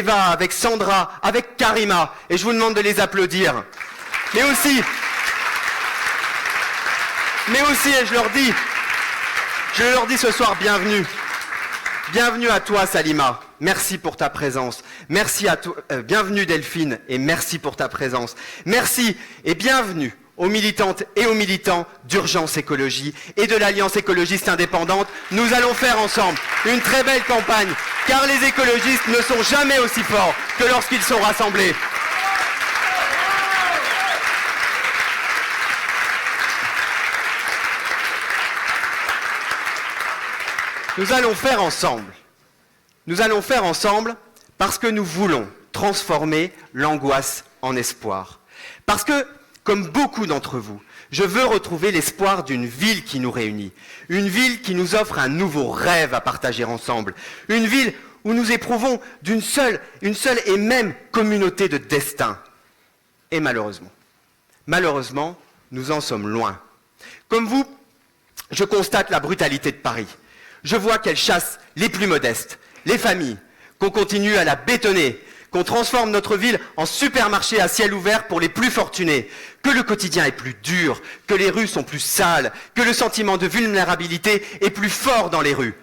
Eva, avec Sandra, avec Karima. Et je vous demande de les applaudir. Mais aussi, et je leur dis ce soir, bienvenue. Bienvenue à toi, Salima. Merci pour ta présence. Merci à toi, bienvenue Delphine, et merci pour ta présence. Merci et bienvenue aux militantes et aux militants d'Urgence Écologie et de l'Alliance écologiste indépendante. Nous allons faire ensemble une très belle campagne, car les écologistes ne sont jamais aussi forts que lorsqu'ils sont rassemblés. Nous allons faire ensemble parce que nous voulons transformer l'angoisse en espoir. Parce que, comme beaucoup d'entre vous, je veux retrouver l'espoir d'une ville qui nous réunit. Une ville qui nous offre un nouveau rêve à partager ensemble. Une ville où nous éprouvons une seule et même communauté de destin. Et malheureusement, nous en sommes loin. Comme vous, je constate la brutalité de Paris. Je vois qu'elle chasse les plus modestes, les familles, qu'on continue à la bétonner, qu'on transforme notre ville en supermarché à ciel ouvert pour les plus fortunés, que le quotidien est plus dur, que les rues sont plus sales, que le sentiment de vulnérabilité est plus fort dans les rues.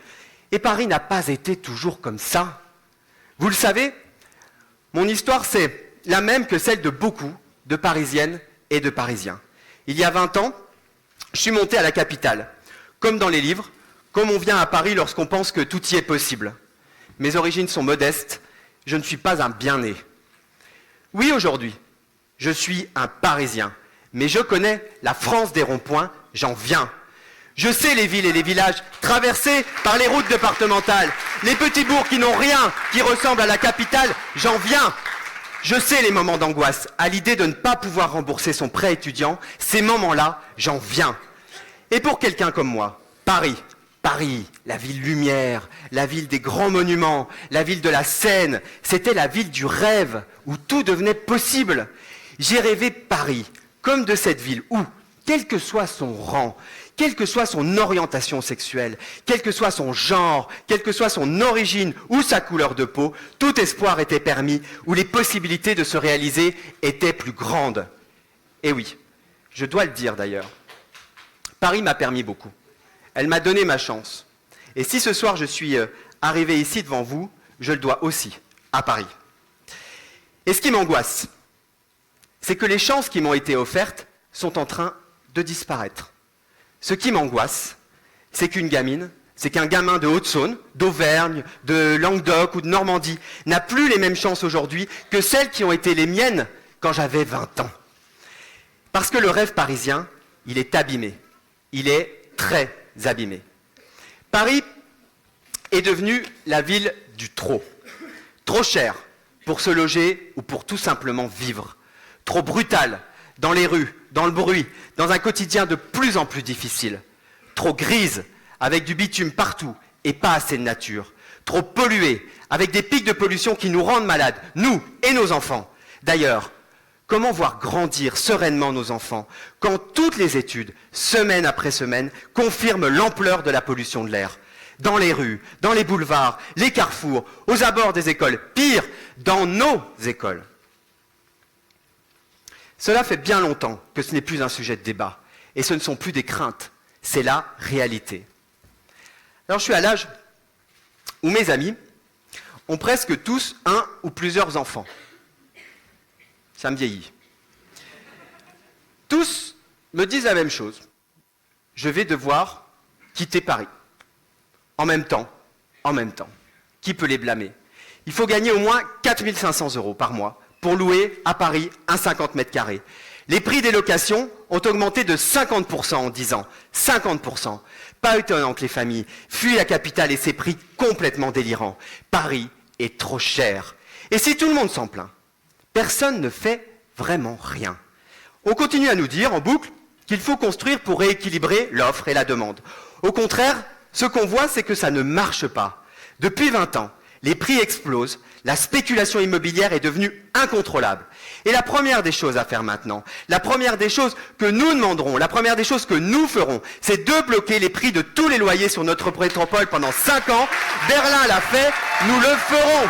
Et Paris n'a pas été toujours comme ça. Vous le savez, mon histoire, c'est la même que celle de beaucoup de Parisiennes et de Parisiens. Il y a 20 ans, je suis monté à la capitale, comme dans les livres, comme on vient à Paris lorsqu'on pense que tout y est possible. Mes origines sont modestes, je ne suis pas un bien-né. Oui, aujourd'hui, je suis un Parisien, mais je connais la France des ronds-points, j'en viens. Je sais les villes et les villages traversés par les routes départementales, les petits bourgs qui n'ont rien, qui ressemblent à la capitale, j'en viens. Je sais les moments d'angoisse, à l'idée de ne pas pouvoir rembourser son prêt étudiant, ces moments-là, j'en viens. Et pour quelqu'un comme moi, Paris, la ville lumière, la ville des grands monuments, la ville de la Seine, c'était la ville du rêve, où tout devenait possible. J'ai rêvé Paris, comme de cette ville où, quel que soit son rang, quelle que soit son orientation sexuelle, quel que soit son genre, quelle que soit son origine ou sa couleur de peau, tout espoir était permis, où les possibilités de se réaliser étaient plus grandes. Et oui, je dois le dire d'ailleurs, Paris m'a permis beaucoup. Elle m'a donné ma chance. Et si ce soir je suis arrivé ici devant vous, je le dois aussi à Paris. Et ce qui m'angoisse, c'est que les chances qui m'ont été offertes sont en train de disparaître. Ce qui m'angoisse, c'est qu'un gamin de Haute-Saône, d'Auvergne, de Languedoc ou de Normandie n'a plus les mêmes chances aujourd'hui que celles qui ont été les miennes quand j'avais 20 ans. Parce que le rêve parisien, il est abîmé. Il est très abîmé. Paris est devenu la ville du trop. Trop cher pour se loger ou pour tout simplement vivre. Trop brutal dans les rues, dans le bruit, dans un quotidien de plus en plus difficile. Trop grise, avec du bitume partout et pas assez de nature. Trop polluée, avec des pics de pollution qui nous rendent malades, nous et nos enfants. D'ailleurs, comment voir grandir sereinement nos enfants quand toutes les études, semaine après semaine, confirment l'ampleur de la pollution de l'air? Dans les rues, dans les boulevards, les carrefours, aux abords des écoles, pire, dans nos écoles. Cela fait bien longtemps que ce n'est plus un sujet de débat, et ce ne sont plus des craintes, c'est la réalité. Alors je suis à l'âge où mes amis ont presque tous un ou plusieurs enfants. Ça me vieillit. Tous me disent la même chose. Je vais devoir quitter Paris. En même temps. Qui peut les blâmer? Il faut gagner au moins 4 500 € par mois pour louer à Paris un 50 mètres carrés. Les prix des locations ont augmenté de 50% en 10 ans. 50%. Pas étonnant que les familles fuient la capitale et ses prix complètement délirants. Paris est trop cher. Et si tout le monde s'en plaint, personne ne fait vraiment rien. On continue à nous dire en boucle qu'il faut construire pour rééquilibrer l'offre et la demande. Au contraire, ce qu'on voit, c'est que ça ne marche pas. Depuis 20 ans, les prix explosent, la spéculation immobilière est devenue incontrôlable. Et la première des choses à faire maintenant, la première des choses que nous demanderons, la première des choses que nous ferons, c'est de bloquer les prix de tous les loyers sur notre métropole pendant 5 ans. Berlin l'a fait, nous le ferons.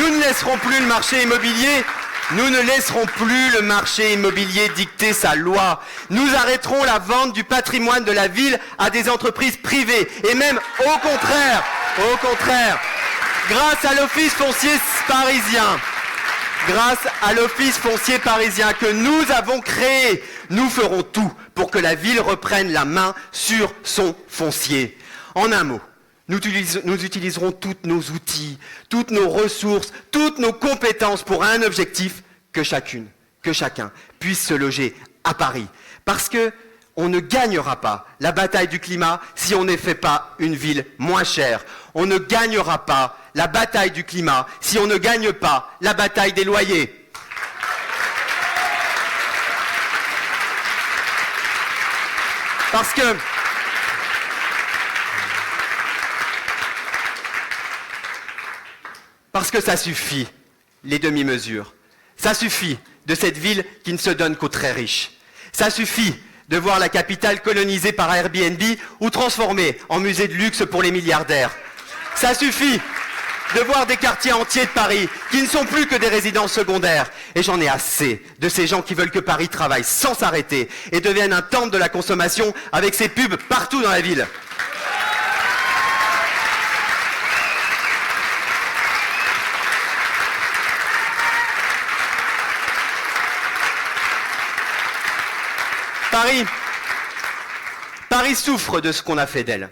Nous ne laisserons plus le marché immobilier. Nous ne laisserons plus le marché immobilier dicter sa loi. Nous arrêterons la vente du patrimoine de la ville à des entreprises privées. Et même au contraire, grâce à l'Office foncier parisien que nous avons créé, nous ferons tout pour que la ville reprenne la main sur son foncier. En un mot, nous utiliserons tous nos outils, toutes nos ressources, toutes nos compétences pour un objectif, que chacun puisse se loger à Paris. Parce que on ne gagnera pas la bataille du climat si on ne fait pas une ville moins chère. On ne gagnera pas la bataille du climat si on ne gagne pas la bataille des loyers. Parce que ça suffit, les demi-mesures. Ça suffit de cette ville qui ne se donne qu'aux très riches. Ça suffit de voir la capitale colonisée par Airbnb ou transformée en musée de luxe pour les milliardaires. Ça suffit de voir des quartiers entiers de Paris qui ne sont plus que des résidences secondaires. Et j'en ai assez de ces gens qui veulent que Paris travaille sans s'arrêter et devienne un temple de la consommation avec ses pubs partout dans la ville. Paris souffre de ce qu'on a fait d'elle.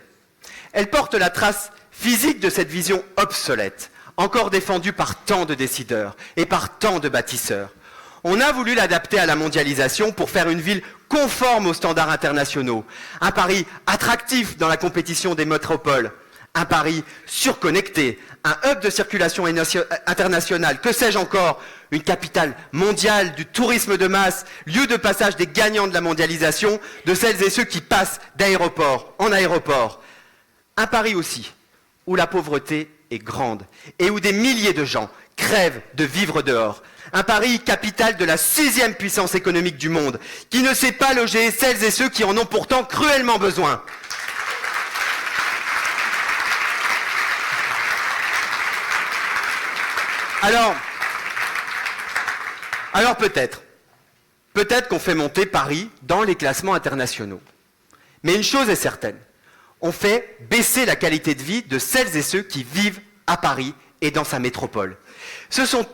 Elle porte la trace physique de cette vision obsolète, encore défendue par tant de décideurs et par tant de bâtisseurs. On a voulu l'adapter à la mondialisation pour faire une ville conforme aux standards internationaux. Un Paris attractif dans la compétition des métropoles. Un Paris surconnecté, un hub de circulation internationale, que sais-je encore, une capitale mondiale du tourisme de masse, lieu de passage des gagnants de la mondialisation, de celles et ceux qui passent d'aéroport en aéroport. Un Paris aussi, où la pauvreté est grande et où des milliers de gens crèvent de vivre dehors. Un Paris capitale de la 6e puissance économique du monde, qui ne sait pas loger celles et ceux qui en ont pourtant cruellement besoin. Alors peut-être qu'on fait monter Paris dans les classements internationaux. Mais une chose est certaine, on fait baisser la qualité de vie de celles et ceux qui vivent à Paris et dans sa métropole. Ce sont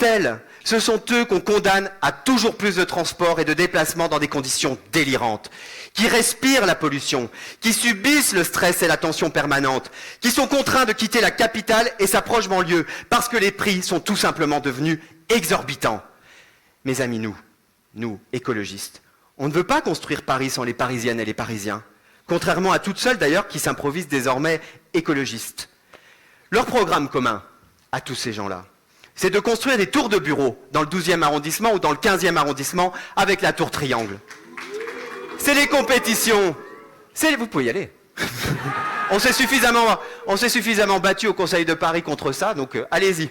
eux qu'on condamne à toujours plus de transports et de déplacements dans des conditions délirantes, qui respirent la pollution, qui subissent le stress et la tension permanente, qui sont contraints de quitter la capitale et sa proche banlieue, parce que les prix sont tout simplement devenus exorbitants. Mes amis, nous, écologistes, on ne veut pas construire Paris sans les Parisiennes et les Parisiens, contrairement à toutes celles d'ailleurs qui s'improvisent désormais écologistes. Leur programme commun à tous ces gens-là, c'est de construire des tours de bureaux dans le 12e arrondissement ou dans le 15e arrondissement avec la tour Triangle. C'est les compétitions. Vous pouvez y aller. On s'est suffisamment battu au Conseil de Paris contre ça, donc allez-y.